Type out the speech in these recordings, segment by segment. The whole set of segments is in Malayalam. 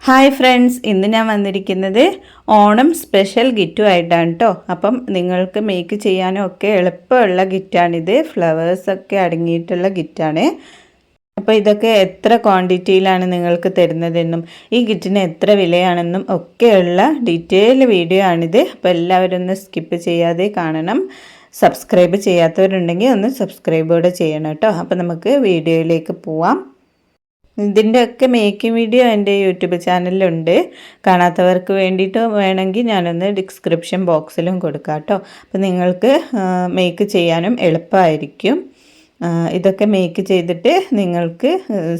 ഹായ് ഫ്രണ്ട്സ്, ഇന്ന് ഞാൻ വന്നിരിക്കുന്നത് ഓണം സ്പെഷ്യൽ ഗിഫ്റ്റുമായിട്ടാണ് കേട്ടോ. അപ്പം നിങ്ങൾക്ക് മേക്ക് ചെയ്യാനും ഒക്കെ എളുപ്പമുള്ള ഗിഫ്റ്റാണിത്. ഫ്ലവേഴ്സൊക്കെ അടങ്ങിയിട്ടുള്ള ഗിഫ്റ്റാണ്. അപ്പോൾ ഇതൊക്കെ എത്ര ക്വാണ്ടിറ്റിയിലാണ് നിങ്ങൾക്ക് തരുന്നതെന്നും ഈ ഗിഫ്റ്റിന് എത്ര വിലയാണെന്നും ഒക്കെയുള്ള ഡീറ്റെയിൽ വീഡിയോ ആണിത്. അപ്പോൾ എല്ലാവരും ഒന്ന് സ്കിപ്പ് ചെയ്യാതെ കാണണം. സബ്സ്ക്രൈബ് ചെയ്യാത്തവരുണ്ടെങ്കിൽ ഒന്ന് സബ്സ്ക്രൈബോടെ ചെയ്യണം കേട്ടോ. അപ്പോൾ നമുക്ക് വീഡിയോയിലേക്ക് പോവാം. ഇതിൻ്റെയൊക്കെ മേക്കിംഗ് വീഡിയോ എൻ്റെ യൂട്യൂബ് ചാനലിലുണ്ട്. കാണാത്തവർക്ക് വേണ്ടിയിട്ട് വേണമെങ്കിൽ ഞാനൊന്ന് ഡിസ്ക്രിപ്ഷൻ ബോക്സിലും കൊടുക്കാം കേട്ടോ. അപ്പോൾ നിങ്ങൾക്ക് മേക്ക് ചെയ്യാനും എളുപ്പമായിരിക്കും. ഇതൊക്കെ മേക്ക് ചെയ്തിട്ട് നിങ്ങൾക്ക്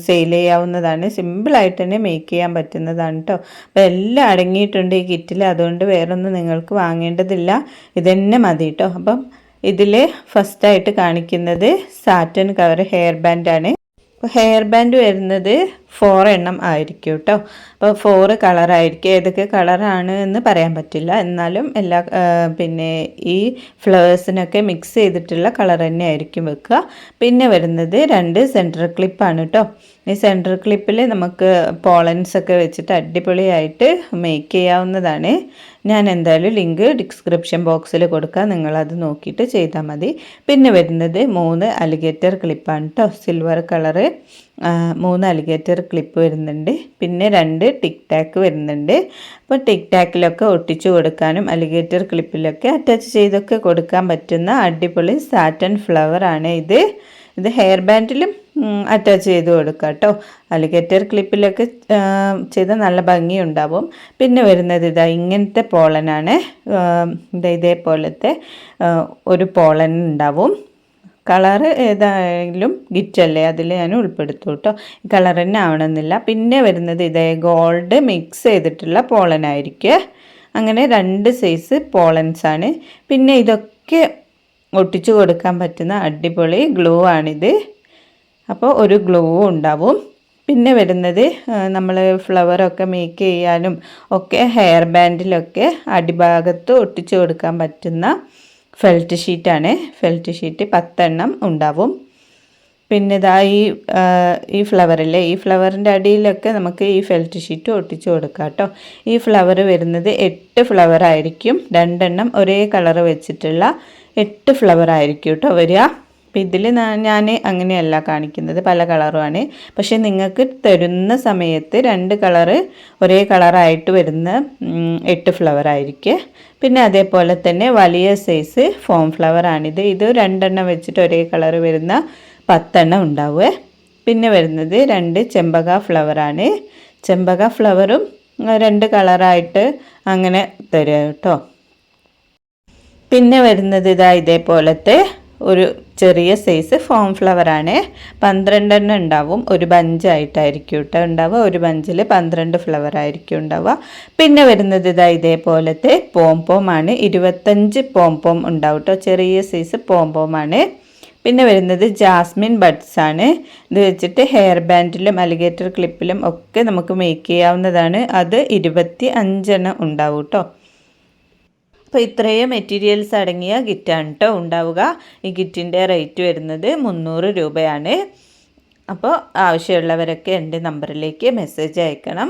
സെയിൽ ചെയ്യാവുന്നതാണ്. സിമ്പിളായിട്ട് തന്നെ മേക്ക് ചെയ്യാൻ പറ്റുന്നതാണ് കേട്ടോ. അപ്പോൾ എല്ലാം അടങ്ങിയിട്ടുണ്ട് ഈ കിറ്റിൽ. അതുകൊണ്ട് വേറൊന്നും നിങ്ങൾക്ക് വാങ്ങേണ്ടതില്ല, ഇതന്നെ മതി കേട്ടോ. അപ്പം ഇതിൽ ഫസ്റ്റായിട്ട് കാണിക്കുന്നത് സാറ്റൻ കവർ ഹെയർ ബാൻഡാണ്. അപ്പോൾ ഹെയർ ബാൻഡ് വരുന്നത് 4 എണ്ണം ആയിരിക്കും കേട്ടോ. അപ്പോൾ 4 കളറായിരിക്കും. ഏതൊക്കെ കളറാണ് എന്ന് പറയാൻ പറ്റില്ല, എന്നാലും എല്ലാ പിന്നെ ഈ ഫ്ലവേഴ്സിനൊക്കെ മിക്സ് ചെയ്തിട്ടുള്ള കളർ തന്നെ ആയിരിക്കും വെക്കുക. പിന്നെ വരുന്നത് 2 സെൻറ്റർ ക്ലിപ്പാണ് കേട്ടോ. ഈ സെൻറ്റർ ക്ലിപ്പിൽ നമുക്ക് പോളൻസ് ഒക്കെ വെച്ചിട്ട് അടിപൊളിയായിട്ട് മേക്ക് ചെയ്യാവുന്നതാണ്. ഞാൻ എന്തായാലും ലിങ്ക് ഡിസ്ക്രിപ്ഷൻ ബോക്സിൽ കൊടുക്കാം, നിങ്ങളത് നോക്കിയിട്ട് ചെയ്താൽ മതി. പിന്നെ വരുന്നത് 3 അലിഗേറ്റർ ക്ലിപ്പാണ് കേട്ടോ. സിൽവർ കളറ് 3 അലിഗേറ്റർ ക്ലിപ്പ് വരുന്നുണ്ട്. പിന്നെ 2 ടിക് ടാക്ക് വരുന്നുണ്ട്. അപ്പോൾ ടിക് ടാക്കിലൊക്കെ ഒട്ടിച്ചു കൊടുക്കാനും അലിഗേറ്റർ ക്ലിപ്പിലൊക്കെ അറ്റാച്ച് ചെയ്തൊക്കെ കൊടുക്കാൻ പറ്റുന്ന അടിപൊളി സാറ്റൻ ഫ്ലവറാണ് ഇത്. ഇത് ഹെയർ ബാൻഡിലും അറ്റാച്ച് ചെയ്ത് കൊടുക്കാം കേട്ടോ. അലിഗേറ്റർ ക്ലിപ്പിലൊക്കെ ചെയ്താൽ നല്ല ഭംഗിയുണ്ടാവും. പിന്നെ വരുന്നത് ഇതാ ഇങ്ങനത്തെ പോളനാണ്. ഇതേപോലത്തെ ഒരു പോളൻ ഉണ്ടാവും. കളറ് ഏതായാലും ഗിറ്റല്ലേ, അതിൽ ഞാൻ ഉൾപ്പെടുത്തും കേട്ടോ. ഈ കളർ തന്നെ ആവണമെന്നില്ല. പിന്നെ വരുന്നത് ഇതേ ഗോൾഡ് മിക്സ് ചെയ്തിട്ടുള്ള പോളനായിരിക്കും. അങ്ങനെ 2 സൈസ് പോളൻസാണ്. പിന്നെ ഇതൊക്കെ ഒട്ടിച്ചു കൊടുക്കാൻ പറ്റുന്ന അടിപൊളി ഗ്ലൂ ആണിത്. അപ്പോൾ ഒരു ഗ്ലൂ ഉണ്ടാവും. പിന്നെ വരുന്നത് നമ്മൾ ഫ്ലവറൊക്കെ മേക്ക് ചെയ്യാനും ഒക്കെ ഹെയർ ബാൻഡിലൊക്കെ അടിഭാഗത്ത് ഒട്ടിച്ചു കൊടുക്കാൻ പറ്റുന്ന ഫെൽറ്റ് ഷീറ്റാണ്. ഫെൽറ്റ് ഷീറ്റ് 10 എണ്ണം ഉണ്ടാവും. പിന്നെ ഇതാ ഈ ഫ്ലവറില്ലേ, ഈ ഫ്ലവറിൻ്റെ അടിയിലൊക്കെ നമുക്ക് ഈ ഫെൽറ്റ് ഷീറ്റ് ഒട്ടിച്ചു കൊടുക്കാം കേട്ടോ. ഈ ഫ്ലവർ വരുന്നത് 8 ഫ്ലവർ ആയിരിക്കും. 2 എണ്ണം ഒരേ കളർ വെച്ചിട്ടുള്ള 8 ഫ്ലവർ ആയിരിക്കും കേട്ടോ വരിക. അപ്പം ഇതിൽ ഞാൻ അങ്ങനെയല്ല കാണിക്കുന്നത്, പല കളറുമാണ്. പക്ഷേ നിങ്ങൾക്ക് തരുന്ന സമയത്ത് 2 കളറ് ഒരേ കളറായിട്ട് വരുന്ന 8 ഫ്ലവർ ആയിരിക്കും. പിന്നെ അതേപോലെ തന്നെ വലിയ സൈസ് ഫോം ഫ്ലവറാണിത്. ഇത് 2 എണ്ണം വെച്ചിട്ട് ഒരേ കളർ വരുന്ന 10 എണ്ണം ഉണ്ടാവുക. പിന്നെ വരുന്നത് 2 ചെമ്പക ഫ്ലവറാണ്. ചെമ്പക ഫ്ലവറും 2 കളറായിട്ട് അങ്ങനെ തരുക കേട്ടോ. പിന്നെ വരുന്നത് ഇതേപോലത്തെ ഒരു ചെറിയ സൈസ് ഫോം ഫ്ലവറാണ്. 12 എണ്ണം ഉണ്ടാവും. ഒരു ബഞ്ചായിട്ടായിരിക്കും കേട്ടോ ഉണ്ടാവുക. ഒരു ബഞ്ചിൽ 12 ഫ്ലവർ ആയിരിക്കും ഉണ്ടാവുക. പിന്നെ വരുന്നത് ഇതേപോലത്തെ പോംപോമാണ്. 25 പോംപോം ഉണ്ടാവും കേട്ടോ. ചെറിയ സൈസ് പോംപോമാണ്. പിന്നെ വരുന്നത് ജാസ്മിൻ ബഡ്സ് ആണ്. ഇത് വെച്ചിട്ട് ഹെയർ ബാൻഡിലും അലിഗേറ്റർ ക്ലിപ്പിലും ഒക്കെ നമുക്ക് മേക്ക് ചെയ്യാവുന്നതാണ്. അത് 25 എണ്ണം ഉണ്ടാവും കേട്ടോ. അപ്പോൾ ഇത്രയും മെറ്റീരിയൽസ് അടങ്ങിയ കിറ്റാണ് കേട്ടോ ഉണ്ടാവുക. ഈ കിറ്റിൻ്റെ റേറ്റ് വരുന്നത് 300 രൂപയാണ്. അപ്പോൾ ആവശ്യമുള്ളവരൊക്കെ എൻ്റെ നമ്പറിലേക്ക് മെസ്സേജ് അയക്കണം.